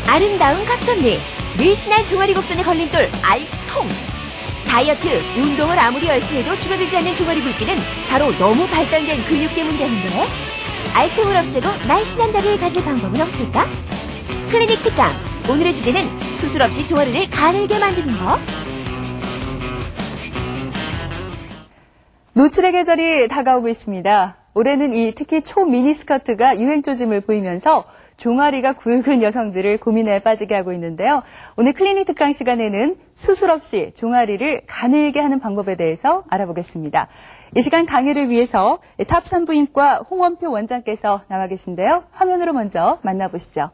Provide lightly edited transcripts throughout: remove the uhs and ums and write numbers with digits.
아름다운 각선미, 늘씬한 종아리 곡선의 걸림돌 알통. 다이어트, 운동을 아무리 열심히 해도 줄어들지 않는 종아리 굵기는 바로 너무 발달된 근육 때문이라는데, 알통을 없애고 날씬한 다리를 가질 방법은 없을까? 클리닉 특강, 오늘의 주제는 수술 없이 종아리를 가늘게 만드는 법. 노출의 계절이 다가오고 있습니다. 올해는 특히 초미니스커트가 유행 조짐을 보이면서 종아리가 굵은 여성들을 고민에 빠지게 하고 있는데요. 오늘 클리닉 특강 시간에는 수술 없이 종아리를 가늘게 하는 방법에 대해서 알아보겠습니다. 이 시간 강의를 위해서 탑 산부인과 홍원표 원장께서 나와 계신데요. 화면으로 먼저 만나보시죠.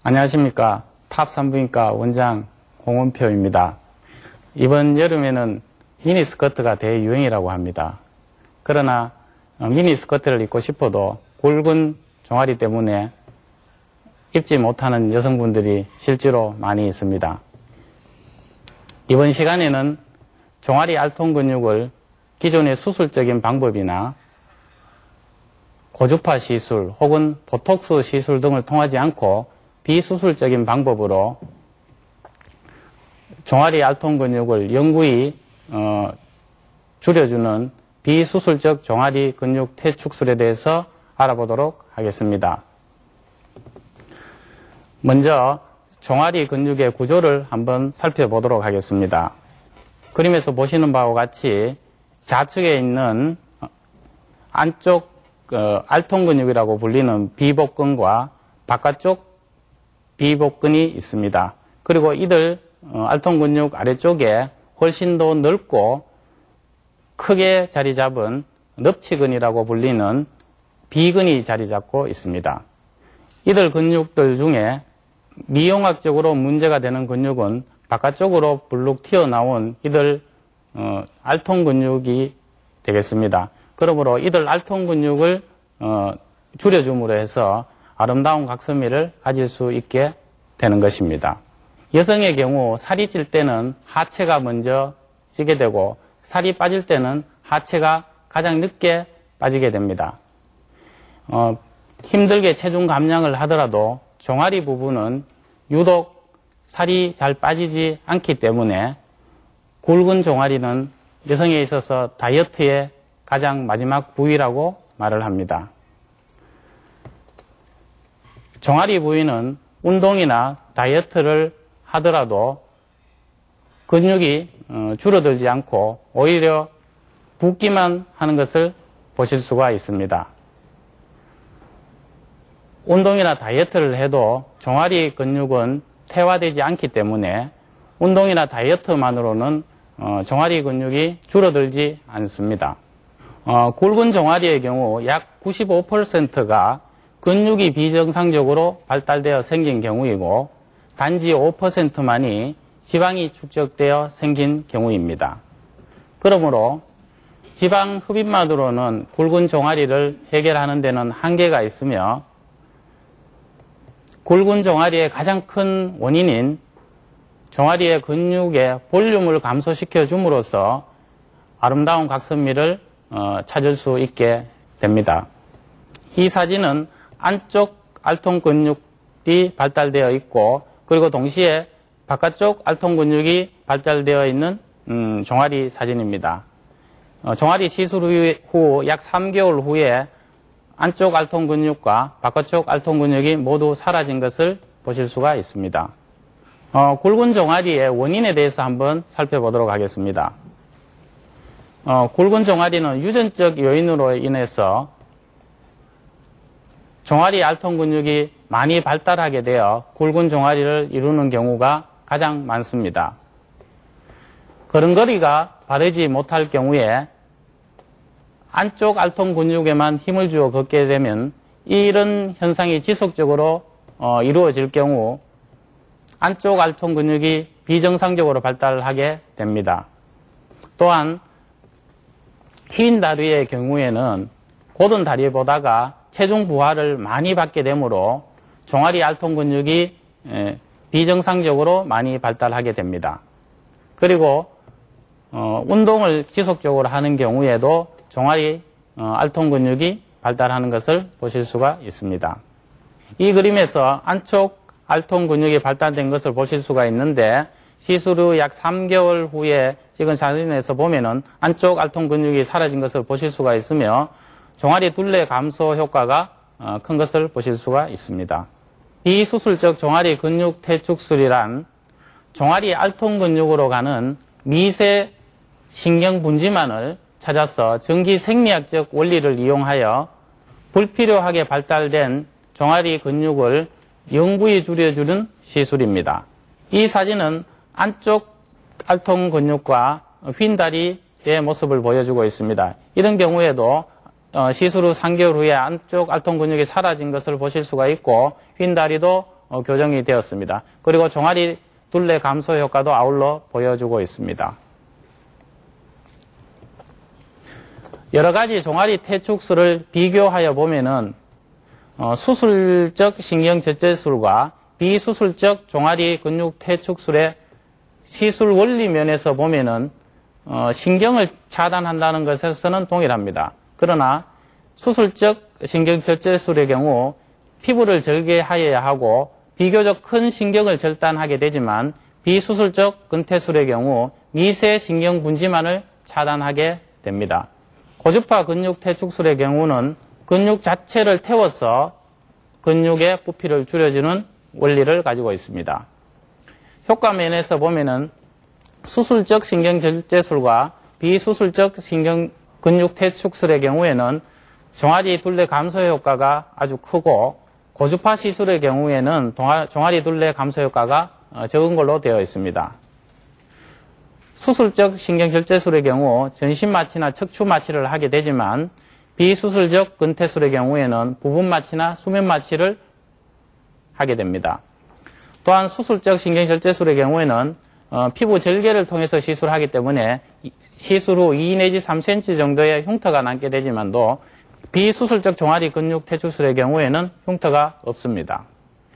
안녕하십니까. 탑산부인과 원장 홍원표입니다. 이번 여름에는 미니스커트가 대유행이라고 합니다. 그러나 미니스커트를 입고 싶어도 굵은 종아리 때문에 입지 못하는 여성분들이 실제로 많이 있습니다. 이번 시간에는 종아리 알통 근육을 기존의 수술적인 방법이나 고주파 시술 혹은 보톡스 시술 등을 통하지 않고 비수술적인 방법으로 종아리 알통 근육을 영구히 줄여주는 비수술적 종아리 근육 퇴축술에 대해서 알아보도록 하겠습니다. 먼저 종아리 근육의 구조를 한번 살펴보도록 하겠습니다. 그림에서 보시는 바와 같이 좌측에 있는 안쪽 알통 근육이라고 불리는 비복근과 바깥쪽 비복근이 있습니다. 그리고 이들 알통 근육 아래쪽에 훨씬 더 넓고 크게 자리 잡은 넙치근이라고 불리는 비근이 자리 잡고 있습니다. 이들 근육들 중에 미용학적으로 문제가 되는 근육은 바깥쪽으로 불룩 튀어나온 이들 알통 근육이 되겠습니다. 그러므로 이들 알통 근육을 줄여줌으로 해서 아름다운 각선미를 가질 수 있게 되는 것입니다. 여성의 경우 살이 찔 때는 하체가 먼저 찌게 되고 살이 빠질 때는 하체가 가장 늦게 빠지게 됩니다. 힘들게 체중 감량을 하더라도 종아리 부분은 유독 살이 잘 빠지지 않기 때문에 굵은 종아리는 여성에 있어서 다이어트의 가장 마지막 부위라고 말을 합니다. 종아리 부위는 운동이나 다이어트를 하더라도 근육이 줄어들지 않고 오히려 붓기만 하는 것을 보실 수가 있습니다. 운동이나 다이어트를 해도 종아리 근육은 퇴화되지 않기 때문에 운동이나 다이어트만으로는 종아리 근육이 줄어들지 않습니다. 굵은 종아리의 경우 약 95%가 근육이 비정상적으로 발달되어 생긴 경우이고 단지 5%만이 지방이 축적되어 생긴 경우입니다. 그러므로 지방 흡입만으로는 굵은 종아리를 해결하는 데는 한계가 있으며 굵은 종아리의 가장 큰 원인인 종아리의 근육의 볼륨을 감소시켜 줌으로써 아름다운 각선미를 찾을 수 있게 됩니다. 이 사진은 안쪽 알통 근육이 발달되어 있고 그리고 동시에 바깥쪽 알통 근육이 발달되어 있는 종아리 사진입니다. 종아리 시술 후 약 3개월 후에 안쪽 알통 근육과 바깥쪽 알통 근육이 모두 사라진 것을 보실 수가 있습니다. 굵은 종아리의 원인에 대해서 한번 살펴보도록 하겠습니다. 굵은 종아리는 유전적 요인으로 인해서 종아리 알통 근육이 많이 발달하게 되어 굵은 종아리를 이루는 경우가 가장 많습니다. 걸음걸이가 바르지 못할 경우에 안쪽 알통 근육에만 힘을 주어 걷게 되면 이런 현상이 지속적으로 이루어질 경우 안쪽 알통 근육이 비정상적으로 발달하게 됩니다. 또한 긴 다리의 경우에는 곧은 다리보다가 체중 부하를 많이 받게 되므로 종아리 알통 근육이 비정상적으로 많이 발달하게 됩니다. 그리고 운동을 지속적으로 하는 경우에도 종아리 알통 근육이 발달하는 것을 보실 수가 있습니다. 이 그림에서 안쪽 알통 근육이 발달된 것을 보실 수가 있는데 시술 후 약 3개월 후에 찍은 사진에서 보면은 안쪽 알통 근육이 사라진 것을 보실 수가 있으며 종아리 둘레 감소 효과가 큰 것을 보실 수가 있습니다. 비수술적 종아리 근육 퇴축술이란 종아리 알통 근육으로 가는 미세 신경 분지만을 찾아서 전기 생리학적 원리를 이용하여 불필요하게 발달된 종아리 근육을 영구히 줄여주는 시술입니다. 이 사진은 안쪽 알통 근육과 휜 다리의 모습을 보여주고 있습니다. 이런 경우에도 시술 후 3개월 후에 안쪽 알통 근육이 사라진 것을 보실 수가 있고 휜 다리도 교정이 되었습니다. 그리고 종아리 둘레 감소 효과도 아울러 보여주고 있습니다. 여러 가지 종아리 퇴축술을 비교하여 보면은 수술적 신경절제술과 비수술적 종아리 근육 퇴축술의 시술 원리 면에서 보면은 신경을 차단한다는 것에서는 동일합니다. 그러나 수술적 신경절제술의 경우 피부를 절개하여야 하고 비교적 큰 신경을 절단하게 되지만 비수술적 근퇴술의 경우 미세 신경 분지만을 차단하게 됩니다. 고주파 근육 퇴축술의 경우는 근육 자체를 태워서 근육의 부피를 줄여주는 원리를 가지고 있습니다. 효과 면에서 보면은 수술적 신경절제술과 비수술적 근육 퇴축술의 경우에는 종아리 둘레 감소 효과가 아주 크고 고주파 시술의 경우에는 종아리 둘레 감소 효과가 적은 걸로 되어 있습니다. 수술적 신경절제술의 경우 전신 마취나 척추 마취를 하게 되지만 비수술적 근퇴술의 경우에는 부분 마취나 수면 마취를 하게 됩니다. 또한 수술적 신경절제술의 경우에는 피부 절개를 통해서 시술하기 때문에 시술 후 2 내지 3cm 정도의 흉터가 남게 되지만도 비수술적 종아리 근육 퇴축술의 경우에는 흉터가 없습니다.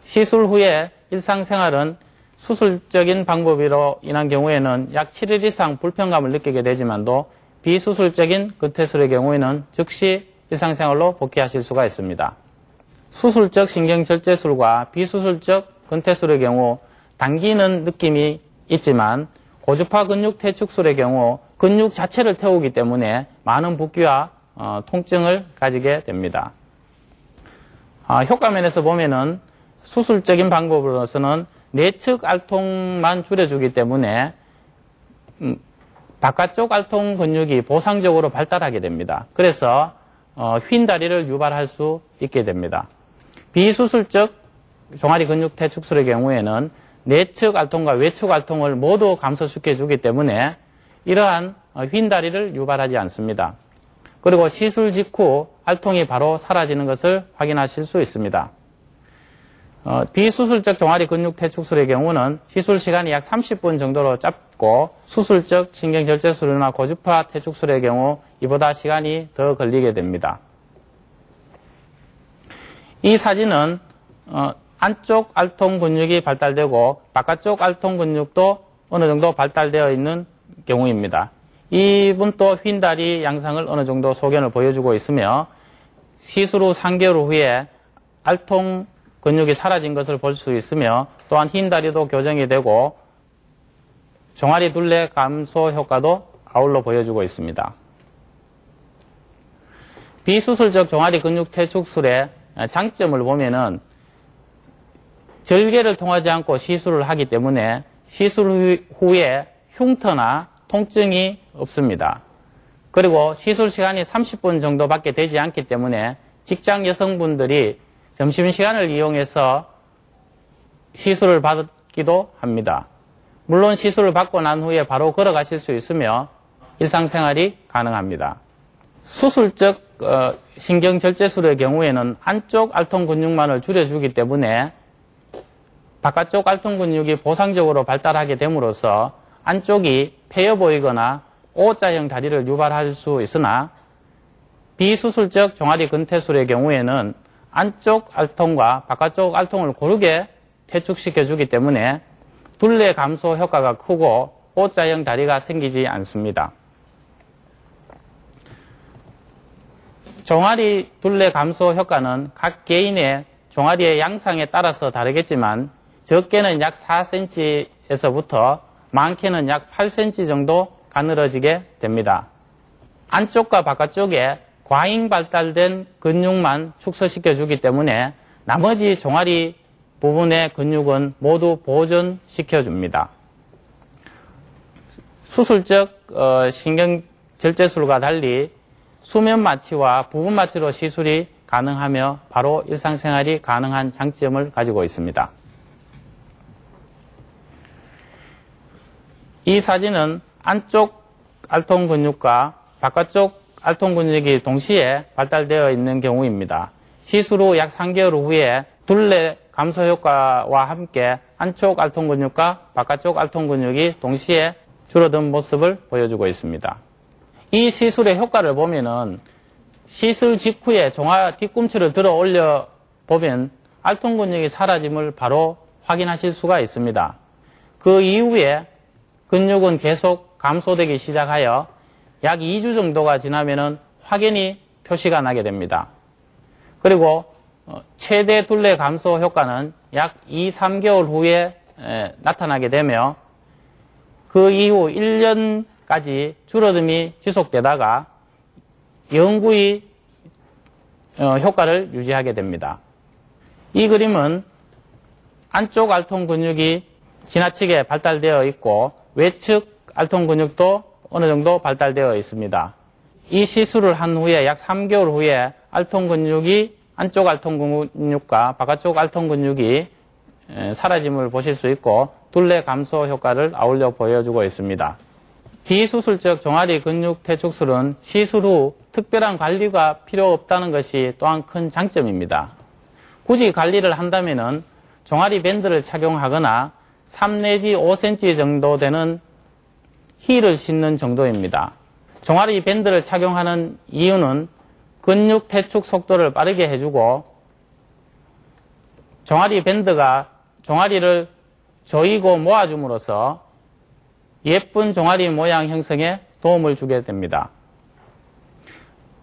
시술 후에 일상생활은 수술적인 방법으로 인한 경우에는 약 7일 이상 불편감을 느끼게 되지만도 비수술적인 근퇴술의 경우에는 즉시 일상생활로 복귀하실 수가 있습니다. 수술적 신경절제술과 비수술적 근퇴술의 경우 당기는 느낌이 있지만 고주파 근육 퇴축술의 경우 근육 자체를 태우기 때문에 많은 붓기와 통증을 가지게 됩니다. 효과 면에서 보면은 수술적인 방법으로서는 내측 알통만 줄여주기 때문에 바깥쪽 알통 근육이 보상적으로 발달하게 됩니다. 그래서 휜 다리를 유발할 수 있게 됩니다. 비수술적 종아리 근육 퇴축술의 경우에는 내측 알통과 외측 알통을 모두 감소시켜 주기 때문에 이러한 휜 다리를 유발하지 않습니다. 그리고 시술 직후 알통이 바로 사라지는 것을 확인하실 수 있습니다. 비수술적 종아리 근육 퇴축술의 경우는 시술 시간이 약 30분 정도로 짧고 수술적 신경절제술이나 고주파 퇴축술의 경우 이보다 시간이 더 걸리게 됩니다. 이 사진은 안쪽 알통 근육이 발달되고 바깥쪽 알통 근육도 어느 정도 발달되어 있는 경우입니다. 이분도 휜 다리 양상을 어느 정도 소견을 보여주고 있으며 시술 후 3개월 후에 알통 근육이 사라진 것을 볼 수 있으며 또한 휜 다리도 교정이 되고 종아리 둘레 감소 효과도 아울러 보여주고 있습니다. 비수술적 종아리 근육 퇴축술의 장점을 보면은 절개를 통하지 않고 시술을 하기 때문에 시술 후에 흉터나 통증이 없습니다. 그리고 시술 시간이 30분 정도밖에 되지 않기 때문에 직장 여성분들이 점심시간을 이용해서 시술을 받기도 합니다. 물론 시술을 받고 난 후에 바로 걸어가실 수 있으며 일상생활이 가능합니다. 수술적 신경절제술의 경우에는 안쪽 알통 근육만을 줄여주기 때문에 바깥쪽 알통 근육이 보상적으로 발달하게 됨으로써 안쪽이 패여 보이거나 O자형 다리를 유발할 수 있으나 비수술적 종아리 근퇴술의 경우에는 안쪽 알통과 바깥쪽 알통을 고르게 퇴축시켜주기 때문에 둘레 감소 효과가 크고 O자형 다리가 생기지 않습니다. 종아리 둘레 감소 효과는 각 개인의 종아리의 양상에 따라서 다르겠지만 적게는 약 4cm에서부터 많게는 약 8cm 정도 가늘어지게 됩니다. 안쪽과 바깥쪽에 과잉 발달된 근육만 축소시켜주기 때문에 나머지 종아리 부분의 근육은 모두 보존시켜줍니다. 수술적 신경절제술과 달리 수면 마취와 부분 마취로 시술이 가능하며 바로 일상생활이 가능한 장점을 가지고 있습니다. 이 사진은 안쪽 알통 근육과 바깥쪽 알통 근육이 동시에 발달되어 있는 경우입니다. 시술 후 약 3개월 후에 둘레 감소 효과와 함께 안쪽 알통 근육과 바깥쪽 알통 근육이 동시에 줄어든 모습을 보여주고 있습니다. 이 시술의 효과를 보면은 시술 직후에 종아 뒤꿈치를 들어 올려 보면 알통 근육이 사라짐을 바로 확인하실 수가 있습니다. 그 이후에 근육은 계속 감소되기 시작하여 약 2주 정도가 지나면은 확연히 표시가 나게 됩니다. 그리고 최대 둘레 감소 효과는 약 2, 3개월 후에 나타나게 되며 그 이후 1년까지 줄어듦이 지속되다가 영구히 효과를 유지하게 됩니다. 이 그림은 안쪽 알통 근육이 지나치게 발달되어 있고 외측 알통 근육도 어느 정도 발달되어 있습니다. 이 시술을 한 후에 약 3개월 후에 알통 근육이 안쪽 알통 근육과 바깥쪽 알통 근육이 사라짐을 보실 수 있고 둘레 감소 효과를 아울러 보여주고 있습니다. 비수술적 종아리 근육 퇴축술은 시술 후 특별한 관리가 필요 없다는 것이 또한 큰 장점입니다. 굳이 관리를 한다면 종아리 밴드를 착용하거나 3 내지 5cm 정도 되는 힐을 신는 정도입니다. 종아리 밴드를 착용하는 이유는 근육 퇴축 속도를 빠르게 해주고 종아리 밴드가 종아리를 조이고 모아줌으로써 예쁜 종아리 모양 형성에 도움을 주게 됩니다.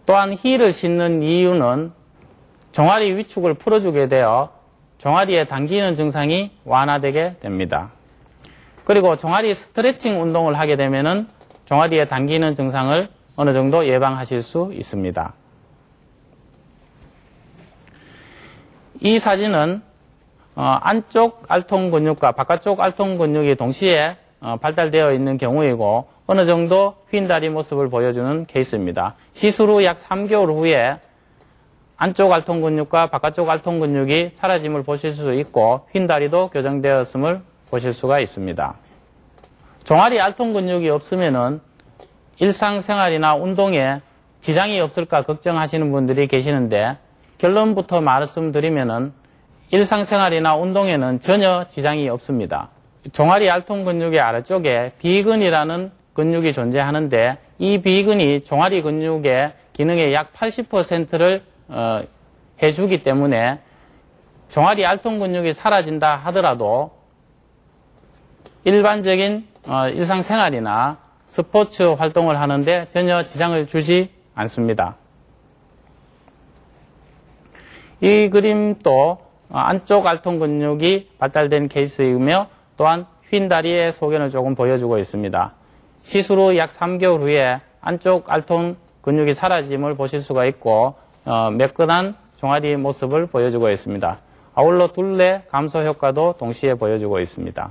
또한 힐을 신는 이유는 종아리 위축을 풀어주게 되어 종아리에 당기는 증상이 완화되게 됩니다. 그리고 종아리 스트레칭 운동을 하게 되면은 종아리에 당기는 증상을 어느 정도 예방하실 수 있습니다. 이 사진은 안쪽 알통 근육과 바깥쪽 알통 근육이 동시에 발달되어 있는 경우이고 어느 정도 휜 다리 모습을 보여주는 케이스입니다. 시술 후 약 3개월 후에 안쪽 알통 근육과 바깥쪽 알통 근육이 사라짐을 보실 수 있고 휜 다리도 교정되었음을 보실 수가 있습니다. 종아리 알통 근육이 없으면은 일상생활이나 운동에 지장이 없을까 걱정하시는 분들이 계시는데 결론부터 말씀드리면은 일상생활이나 운동에는 전혀 지장이 없습니다. 종아리 알통 근육의 아래쪽에 비근이라는 근육이 존재하는데 이 비근이 종아리 근육의 기능의 약 80%를 해주기 때문에 종아리 알통 근육이 사라진다 하더라도 일반적인 일상생활이나 스포츠 활동을 하는데 전혀 지장을 주지 않습니다. 이 그림도 안쪽 알통 근육이 발달된 케이스이며 또한 휜 다리의 소견을 조금 보여주고 있습니다. 시술 후 약 3개월 후에 안쪽 알통 근육이 사라짐을 보실 수가 있고 매끈한 종아리 모습을 보여주고 있습니다. 아울러 둘레 감소 효과도 동시에 보여주고 있습니다.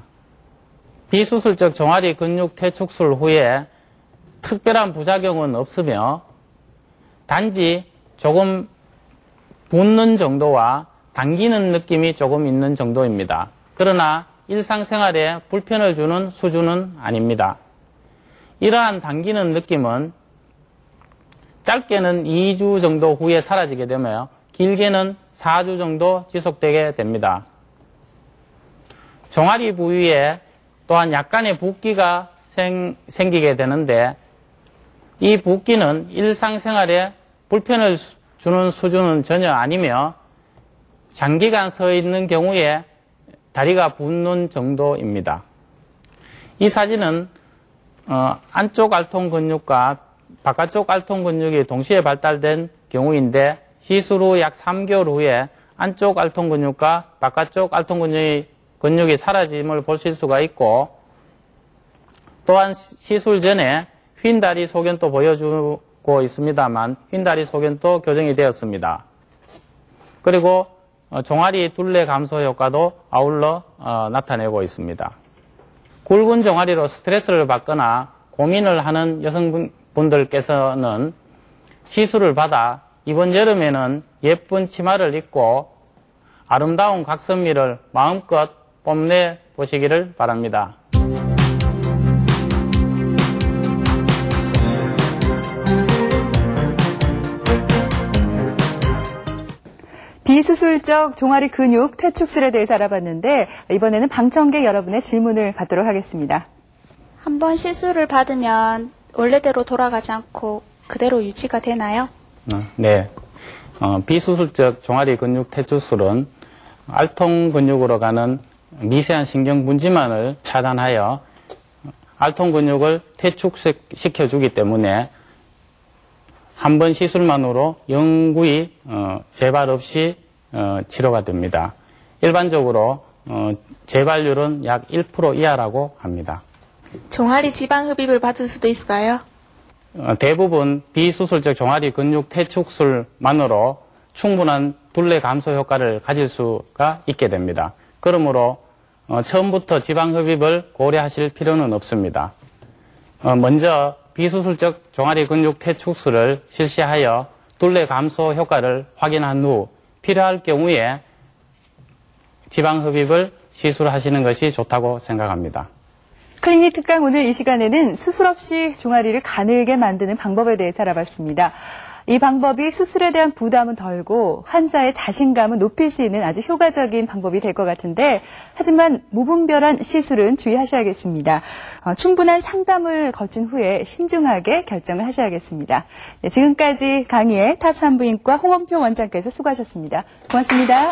비수술적 종아리 근육 퇴축술 후에 특별한 부작용은 없으며 단지 조금 붓는 정도와 당기는 느낌이 조금 있는 정도입니다. 그러나 일상생활에 불편을 주는 수준은 아닙니다. 이러한 당기는 느낌은 짧게는 2주 정도 후에 사라지게 되며 길게는 4주 정도 지속되게 됩니다. 종아리 부위에 또한 약간의 붓기가 생기게 되는데 이 붓기는 일상생활에 불편을 주는 수준은 전혀 아니며 장기간 서 있는 경우에 다리가 붓는 정도입니다. 이 사진은 안쪽 알통 근육과 바깥쪽 알통 근육이 동시에 발달된 경우인데 시술 후 약 3개월 후에 안쪽 알통 근육과 바깥쪽 알통 근육이 사라짐을 보실 수가 있고 또한 시술 전에 휜다리 소견도 보여주고 있습니다만 휜다리 소견도 교정이 되었습니다. 그리고 종아리 둘레 감소 효과도 아울러 나타내고 있습니다. 굵은 종아리로 스트레스를 받거나 고민을 하는 여성분들께서는 시술을 받아 이번 여름에는 예쁜 치마를 입고 아름다운 각선미를 마음껏 뽐내 보시기를 바랍니다. 비수술적 종아리 근육 퇴축술에 대해서 알아봤는데 이번에는 방청객 여러분의 질문을 받도록 하겠습니다. 한번 시술을 받으면 원래대로 돌아가지 않고 그대로 유지가 되나요? 네. 비수술적 종아리 근육 퇴축술은 알통 근육으로 가는 미세한 신경 분지만을 차단하여 알통 근육을 퇴축시켜주기 때문에 한 번 시술만으로 영구히 재발 없이 치료가 됩니다. 일반적으로 재발률은 약 1% 이하라고 합니다. 종아리 지방 흡입을 받을 수도 있어요? 대부분 비수술적 종아리 근육 퇴축술만으로 충분한 둘레 감소 효과를 가질 수가 있게 됩니다. 그러므로 처음부터 지방 흡입을 고려하실 필요는 없습니다. 먼저 비수술적 종아리 근육 퇴축술을 실시하여 둘레 감소 효과를 확인한 후 필요할 경우에 지방 흡입을 시술하시는 것이 좋다고 생각합니다. 클리닉 특강 오늘 이 시간에는 수술 없이 종아리를 가늘게 만드는 방법에 대해서 알아봤습니다. 이 방법이 수술에 대한 부담은 덜고 환자의 자신감을 높일 수 있는 아주 효과적인 방법이 될 것 같은데 하지만 무분별한 시술은 주의하셔야겠습니다. 충분한 상담을 거친 후에 신중하게 결정을 하셔야겠습니다. 네, 지금까지 강의의 탑산부인과 홍원표 원장께서 수고하셨습니다. 고맙습니다.